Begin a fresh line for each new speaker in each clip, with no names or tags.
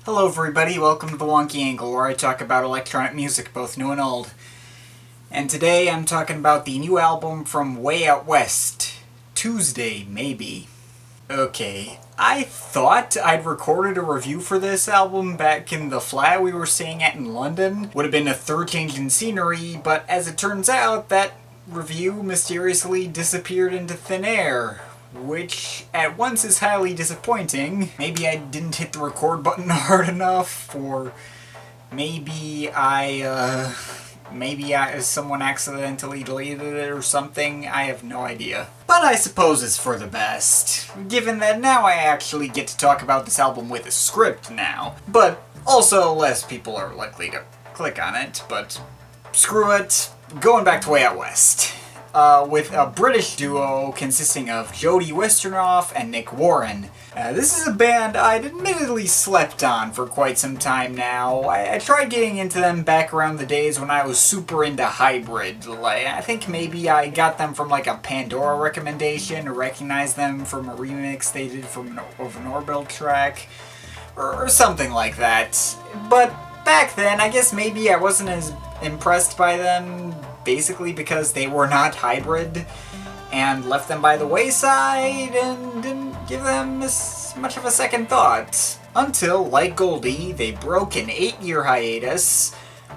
Hello everybody, welcome to the Wonky Angle, where I talk about electronic music, both new and old. And today I'm talking about the new album from Way Out West. Tuesday, maybe. Okay, I thought I'd recorded a review for this album back in the flat we were staying at in London. Would have been a third change in scenery, but as it turns out, that review mysteriously disappeared into thin air. Which at once is highly disappointing. Maybe I didn't hit the record button hard enough, or maybe someone accidentally deleted it or something. I have no idea. But I suppose it's for the best, given that now I actually get to talk about this album with a script now. But also less people are likely to click on it, but screw it. Going back to Way Out West. With a British duo consisting of Jody Wisternoff and Nick Warren. This is a band I'd admittedly slept on for quite some time now. I tried getting into them back around the days when I was super into hybrid. I think maybe I got them from like a Pandora recommendation, or recognized them from a remix they did of an Orbital track, or something like that. But back then, I guess maybe I wasn't as impressed by them, basically because they were not hybrid, and left them by the wayside and didn't give them as much of a second thought. Until, like Goldie, they broke an 8-year hiatus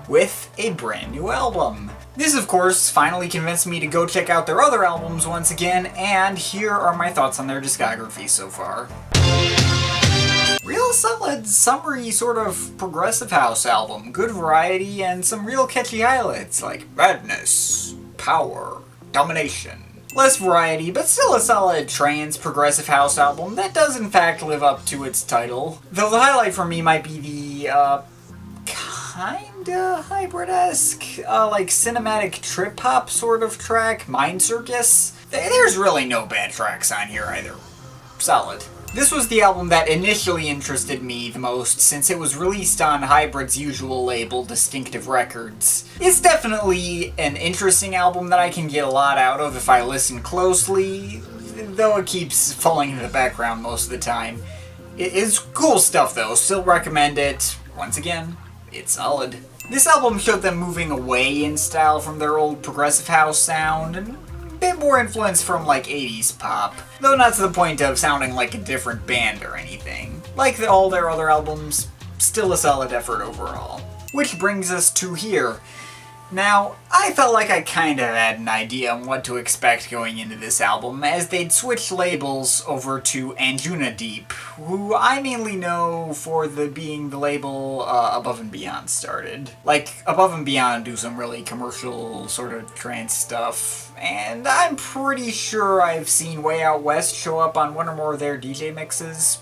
with a brand new album. This, of course, finally convinced me to go check out their other albums once again, and here are my thoughts on their discography so far. Real solid, summery sort of progressive house album. Good variety and some real catchy highlights like madness, power, domination. Less variety, but still a solid trance progressive house album that does in fact live up to its title. Though the highlight for me might be the, kinda hybrid-esque, like cinematic trip-hop sort of track, Mind Circus. There's really no bad tracks on here either. Solid. This was the album that initially interested me the most, since it was released on Hybrid's usual label, Distinctive Records. It's definitely an interesting album that I can get a lot out of if I listen closely, though it keeps falling into the background most of the time. It is cool stuff though, still recommend it. Once again, it's solid. This album showed them moving away in style from their old progressive house sound, and bit more influence from like 80s pop, though not to the point of sounding like a different band or anything. Like all their other albums, still a solid effort overall. Which brings us to here. Now, I felt like I kind of had an idea on what to expect going into this album, as they'd switched labels over to Anjuna Deep, who I mainly know for being the label Above and Beyond started. Like, Above and Beyond do some really commercial sort of trance stuff, and I'm pretty sure I've seen Way Out West show up on one or more of their DJ mixes.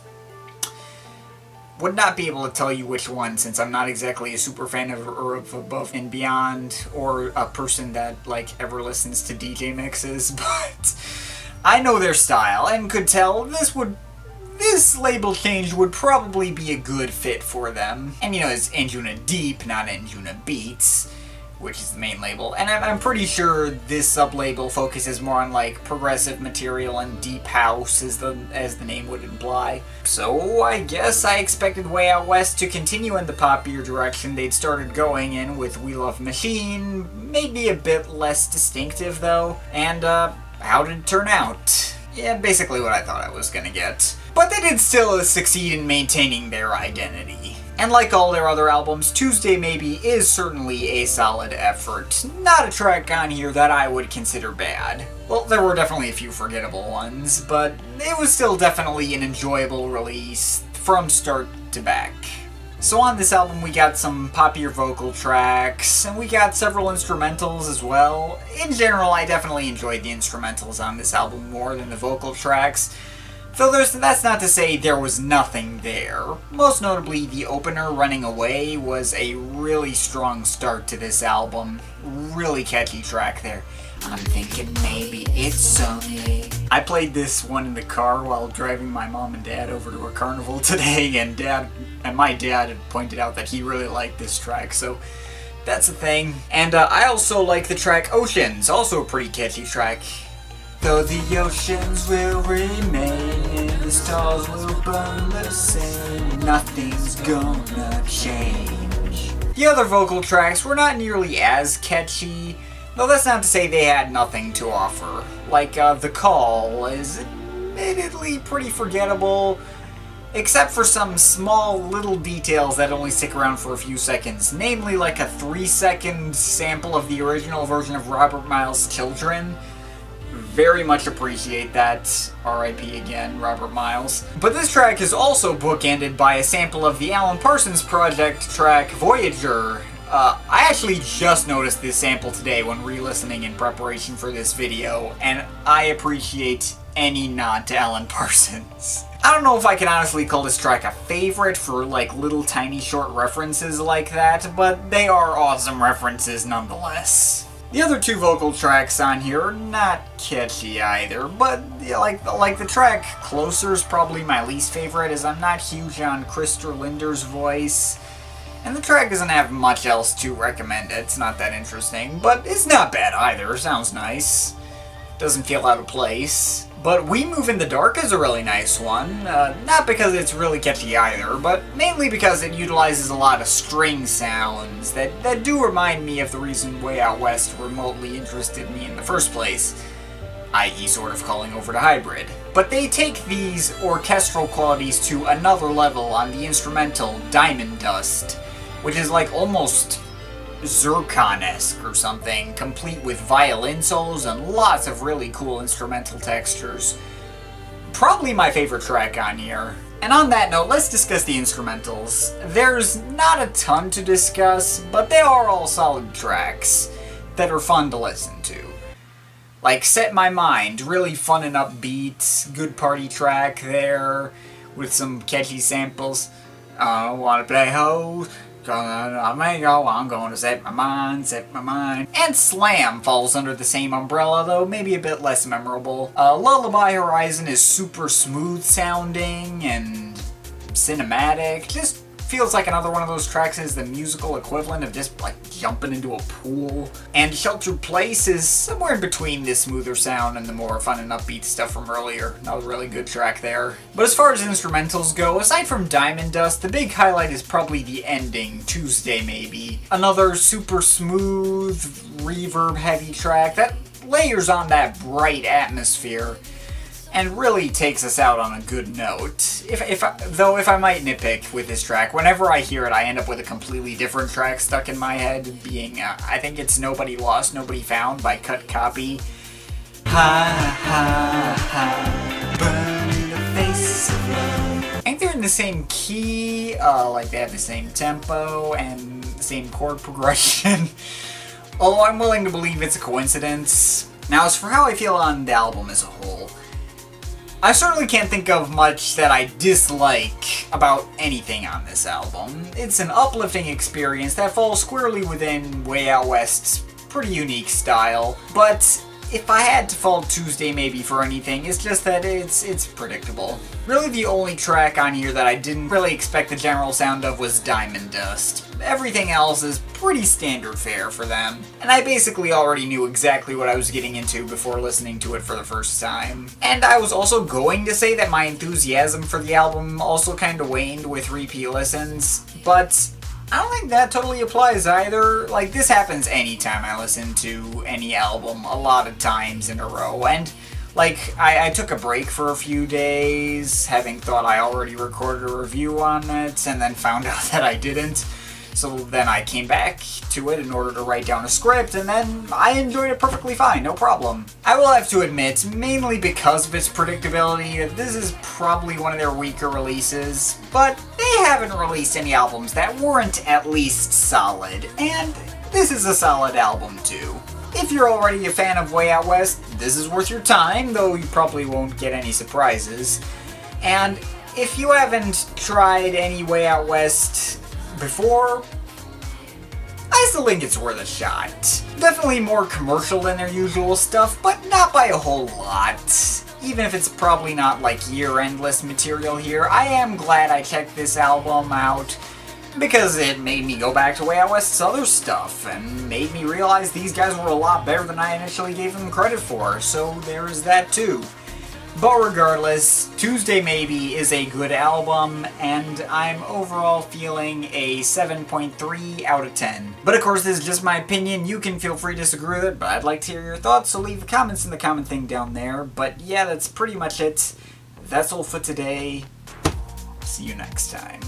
Would not be able to tell you which one, since I'm not exactly a super fan of Above and Beyond, or a person that, ever listens to DJ mixes, but I know their style, and could tell this label change would probably be a good fit for them. And it's Anjuna Deep, not Anjuna Beats, which is the main label, and I'm pretty sure this sub-label focuses more on progressive material and deep house, as the name would imply. So I guess I expected Way Out West to continue in the poppier direction they'd started going in with We Love Machine, maybe a bit less distinctive though, and how did it turn out? Yeah, basically what I thought I was gonna get. But they did still succeed in maintaining their identity. And like all their other albums, Tuesday Maybe is certainly a solid effort. Not a track on here that I would consider bad. Well, there were definitely a few forgettable ones, but it was still definitely an enjoyable release from start to back. So on this album we got some poppier vocal tracks, and we got several instrumentals as well. In general, I definitely enjoyed the instrumentals on this album more than the vocal tracks. Though that's not to say there was nothing there. Most notably, the opener, Running Away, was a really strong start to this album. Really catchy track there. I'm thinking maybe it's Sunday. I played this one in the car while driving my mom and dad over to a carnival today, and my dad had pointed out that he really liked this track, so that's a thing. And I also like the track Oceans, also a pretty catchy track. Though the oceans will remain and the stars will burn the same, nothing's gonna change. The other vocal tracks were not nearly as catchy, though that's not to say they had nothing to offer. Like, The Call is admittedly pretty forgettable, except for some small little details that only stick around for a few seconds, namely like a 3-second sample of the original version of Robert Miles' Children. Very much appreciate that. R.I.P. again, Robert Miles. But this track is also bookended by a sample of the Alan Parsons Project track, Voyager. I actually just noticed this sample today when re-listening in preparation for this video, and I appreciate any nod to Alan Parsons. I don't know if I can honestly call this track a favorite for like little tiny short references like that, but they are awesome references nonetheless. The other two vocal tracks on here are not catchy either, but like the track Closer is probably my least favorite, as I'm not huge on Krister Linder's voice, and the track doesn't have much else to recommend. It's not that interesting, but it's not bad either. Sounds nice. Doesn't feel out of place. But We Move in the Dark is a really nice one, not because it's really catchy either, but mainly because it utilizes a lot of string sounds that do remind me of the reason Way Out West remotely interested me in the first place, i.e. sort of calling over to hybrid. But they take these orchestral qualities to another level on the instrumental Diamond Dust, which is like almost Zircon-esque or something, complete with violin solos and lots of really cool instrumental textures. Probably my favorite track on here. And on that note, let's discuss the instrumentals. There's not a ton to discuss, but they are all solid tracks that are fun to listen to. Like Set My Mind, really fun and upbeat, good party track there, with some catchy samples. Wanna play hoes? I'm going to set my mind. And Slam falls under the same umbrella, though maybe a bit less memorable. Lullaby Horizon is super smooth sounding and cinematic. Just feels like another one of those tracks is the musical equivalent of just like jumping into a pool. And Sheltered Place is somewhere in between this smoother sound and the more fun and upbeat stuff from earlier. Another really good track there. But as far as instrumentals go, aside from Diamond Dust, the big highlight is probably the ending, Tuesday Maybe. Another super smooth, reverb heavy track that layers on that bright atmosphere and really takes us out on a good note. If I might nitpick with this track, whenever I hear it, I end up with a completely different track stuck in my head, being, I think it's Nobody Lost, Nobody Found by Cut Copy. Ha ha ha, burn the face of love. I think they're in the same key, like they have the same tempo and the same chord progression. Although I'm willing to believe it's a coincidence. Now, as for how I feel on the album as a whole, I certainly can't think of much that I dislike about anything on this album. It's an uplifting experience that falls squarely within Way Out West's pretty unique style, but if I had to fault Tuesday Maybe for anything, it's just that it's predictable. Really the only track on here that I didn't really expect the general sound of was Diamond Dust. Everything else is pretty standard fare for them, and I basically already knew exactly what I was getting into before listening to it for the first time. And I was also going to say that my enthusiasm for the album also kinda waned with repeat listens, but I don't think that totally applies either. Like, this happens anytime I listen to any album a lot of times in a row, and like, I took a break for a few days, having thought I already recorded a review on it, and then found out that I didn't. So then I came back to it in order to write down a script, and then I enjoyed it perfectly fine, no problem. I will have to admit, mainly because of its predictability, that this is probably one of their weaker releases, but they haven't released any albums that weren't at least solid, and this is a solid album too. If you're already a fan of Way Out West, this is worth your time, though you probably won't get any surprises. And if you haven't tried any Way Out West before, I still think it's worth a shot. Definitely more commercial than their usual stuff, but not by a whole lot. Even if it's probably not like year-endless material here, I am glad I checked this album out. because it made me go back to Way Out West's other stuff, and made me realize these guys were a lot better than I initially gave them credit for, so there is that too. But regardless, Tuesday Maybe is a good album, and I'm overall feeling a 7.3 out of 10. But of course, this is just my opinion. You can feel free to disagree with it, but I'd like to hear your thoughts, so leave the comments in the comment thing down there. But yeah, that's pretty much it. That's all for today. See you next time.